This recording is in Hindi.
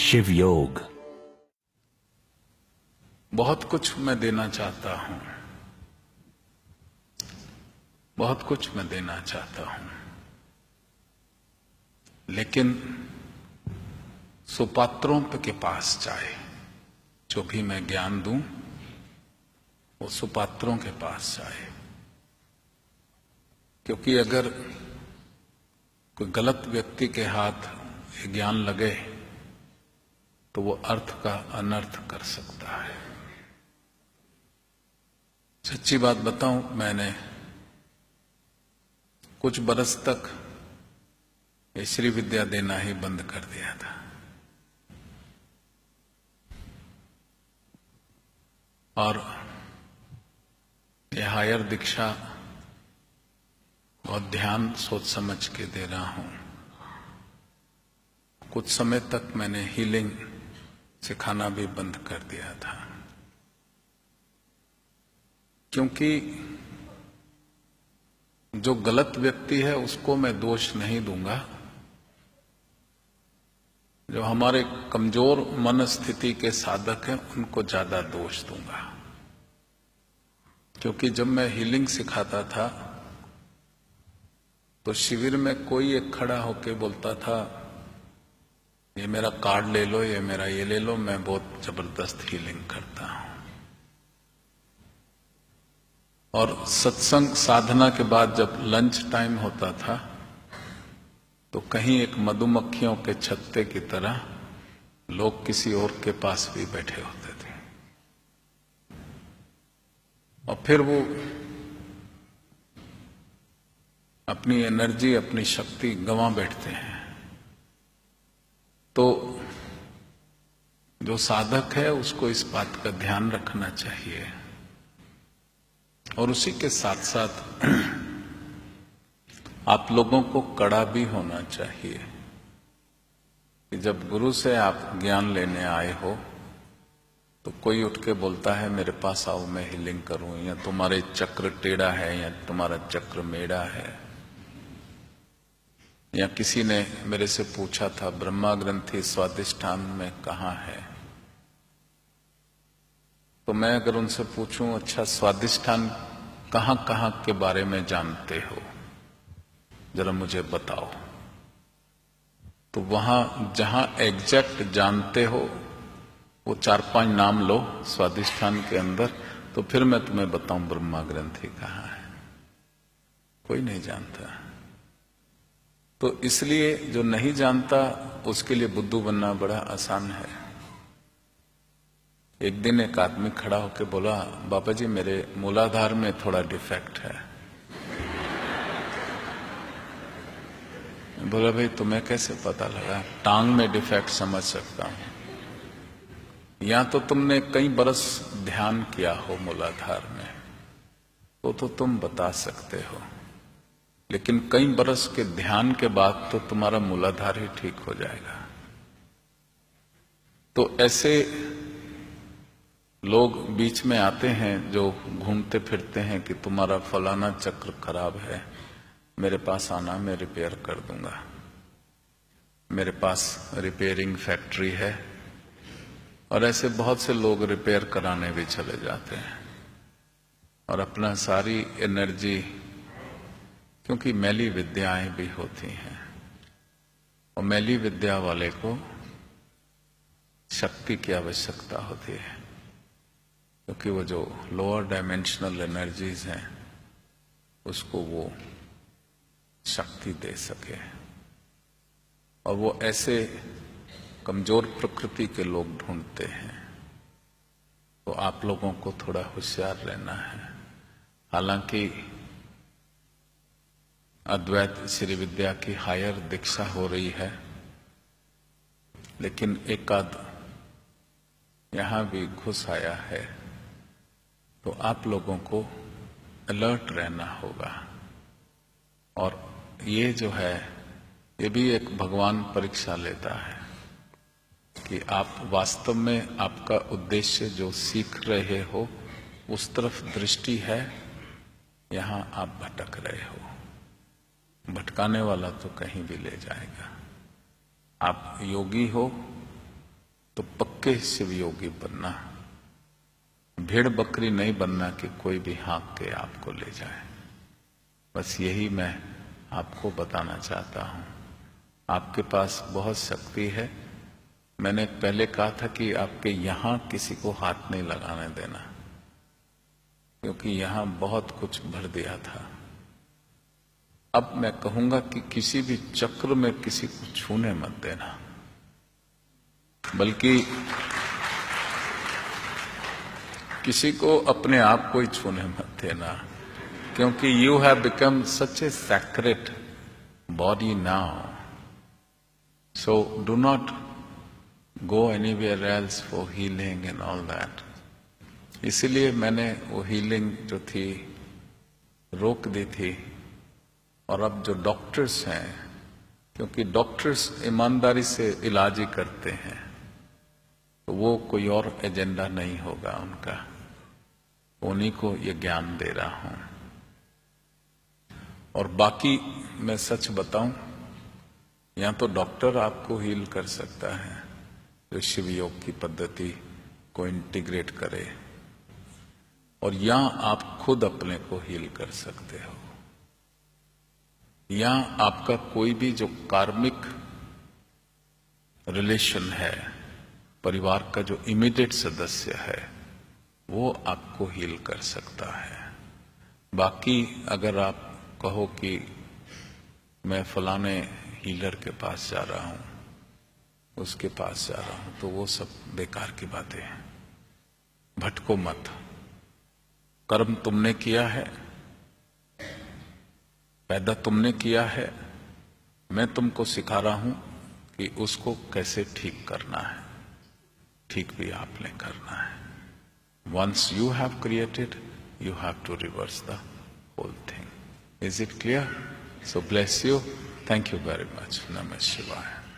शिव योग। बहुत कुछ मैं देना चाहता हूं, बहुत कुछ मैं देना चाहता हूं, लेकिन सुपात्रों के पास जाए। जो भी मैं ज्ञान दूं वो सुपात्रों के पास जाए, क्योंकि अगर कोई गलत व्यक्ति के हाथ ये ज्ञान लगे तो वो अर्थ का अनर्थ कर सकता है। सच्ची बात बताऊं, मैंने कुछ बरस तक ये श्री विद्या देना ही बंद कर दिया था, और ये हायर दीक्षा बहुत ध्यान सोच समझ के दे रहा हूं। कुछ समय तक मैंने हीलिंग सिखाना भी बंद कर दिया था, क्योंकि जो गलत व्यक्ति है उसको मैं दोष नहीं दूंगा, जो हमारे कमजोर मन स्थिति के साधक हैं उनको ज्यादा दोष दूंगा। क्योंकि जब मैं हीलिंग सिखाता था तो शिविर में कोई एक खड़ा होके बोलता था, ये मेरा कार्ड ले लो, ये मेरा ये ले लो, मैं बहुत जबरदस्त हीलिंग करता हूं। और सत्संग साधना के बाद जब लंच टाइम होता था तो कहीं एक मधुमक्खियों के छत्ते की तरह लोग किसी और के पास भी बैठे होते थे, और फिर वो अपनी एनर्जी, अपनी शक्ति गंवा बैठते हैं। तो जो साधक है उसको इस बात का ध्यान रखना चाहिए, और उसी के साथ साथ आप लोगों को कड़ा भी होना चाहिए कि जब गुरु से आप ज्ञान लेने आए हो तो कोई उठ के बोलता है मेरे पास आओ, मैं हीलिंग करूं, या तुम्हारे चक्र टेढ़ा है, या तुम्हारा चक्र मेढ़ा है। या किसी ने मेरे से पूछा था ब्रह्मा ग्रंथि स्वादिष्ठान में कहाँ है, तो मैं अगर उनसे पूछूं अच्छा स्वादिष्ठान कहाँ कहाँ के बारे में जानते हो, जरा मुझे बताओ, तो वहां जहां एग्जैक्ट जानते हो वो 4-5 नाम लो स्वादिष्ठान के अंदर, तो फिर मैं तुम्हें बताऊं ब्रह्मा ग्रंथि कहाँ है। कोई नहीं जानता। तो इसलिए जो नहीं जानता उसके लिए बुद्धू बनना बड़ा आसान है। एक दिन एक आदमी खड़ा होकर बोला, बाबा जी मेरे मूलाधार में थोड़ा डिफेक्ट है। बोला भाई तुम्हें कैसे पता लगा? टांग में डिफेक्ट समझ सकता हूं, या तो तुमने कई बरस ध्यान किया हो मूलाधार में तो तुम बता सकते हो, लेकिन कई बरस के ध्यान के बाद तो तुम्हारा मूलाधार ही ठीक हो जाएगा। तो ऐसे लोग बीच में आते हैं जो घूमते फिरते हैं कि तुम्हारा फलाना चक्र खराब है, मेरे पास आना, मैं रिपेयर कर दूंगा। मेरे पास रिपेयरिंग फैक्ट्री है, और ऐसे बहुत से लोग रिपेयर कराने भी चले जाते हैं, और अपना सारी एनर्जी, क्योंकि मैली विद्याएं भी होती हैं, और मैली विद्या वाले को शक्ति की आवश्यकता होती है, क्योंकि वो जो लोअर डायमेंशनल एनर्जीज हैं उसको वो शक्ति दे सके। और वो ऐसे कमजोर प्रकृति के लोग ढूंढते हैं, तो आप लोगों को थोड़ा होशियार रहना है। हालांकि अद्वैत श्री विद्या की हायर दीक्षा हो रही है, लेकिन एक आध यहां भी घुस आया है, तो आप लोगों को अलर्ट रहना होगा। और ये जो है ये भी एक भगवान परीक्षा लेता है कि आप वास्तव में आपका उद्देश्य जो सीख रहे हो उस तरफ दृष्टि है, यहां आप भटक रहे हो। भटकाने वाला तो कहीं भी ले जाएगा। आप योगी हो तो पक्के शिव योगी बनना, भेड़ बकरी नहीं बनना कि कोई भी हाँक के आपको ले जाए। बस यही मैं आपको बताना चाहता हूं। आपके पास बहुत शक्ति है। मैंने पहले कहा था कि आपके यहां किसी को हाथ नहीं लगाने देना, क्योंकि यहां बहुत कुछ भर दिया था। अब मैं कहूंगा कि किसी भी चक्र में किसी को छूने मत देना, बल्कि किसी को अपने आप को ही छूने मत देना, क्योंकि you have become such A sacred body now. So do not go anywhere else for healing and all that. इसलिए मैंने वो हीलिंग जो थी रोक दी थी। और अब जो डॉक्टर्स हैं, क्योंकि डॉक्टर्स ईमानदारी से इलाज ही करते हैं, तो वो कोई और एजेंडा नहीं होगा उनका, उन्हीं को ये ज्ञान दे रहा हूं। और बाकी मैं सच बताऊं, या तो डॉक्टर आपको हील कर सकता है जो शिव योग की पद्धति को इंटीग्रेट करे, और या आप खुद अपने को हील कर सकते हो, या आपका कोई भी जो कार्मिक रिलेशन है, परिवार का जो इमीडिएट सदस्य है, वो आपको हील कर सकता है। बाकी अगर आप कहो कि मैं फलाने हीलर के पास जा रहा हूं, उसके पास जा रहा हूं, तो वो सब बेकार की बातें हैं। भटको मत। कर्म तुमने किया है, पैदा तुमने किया है, मैं तुमको सिखा रहा हूं कि उसको कैसे ठीक करना है। ठीक भी आपने करना है। Once you have created, you have to reverse the whole thing. Is it clear? So bless you. Thank you very much. Namah Shivaya.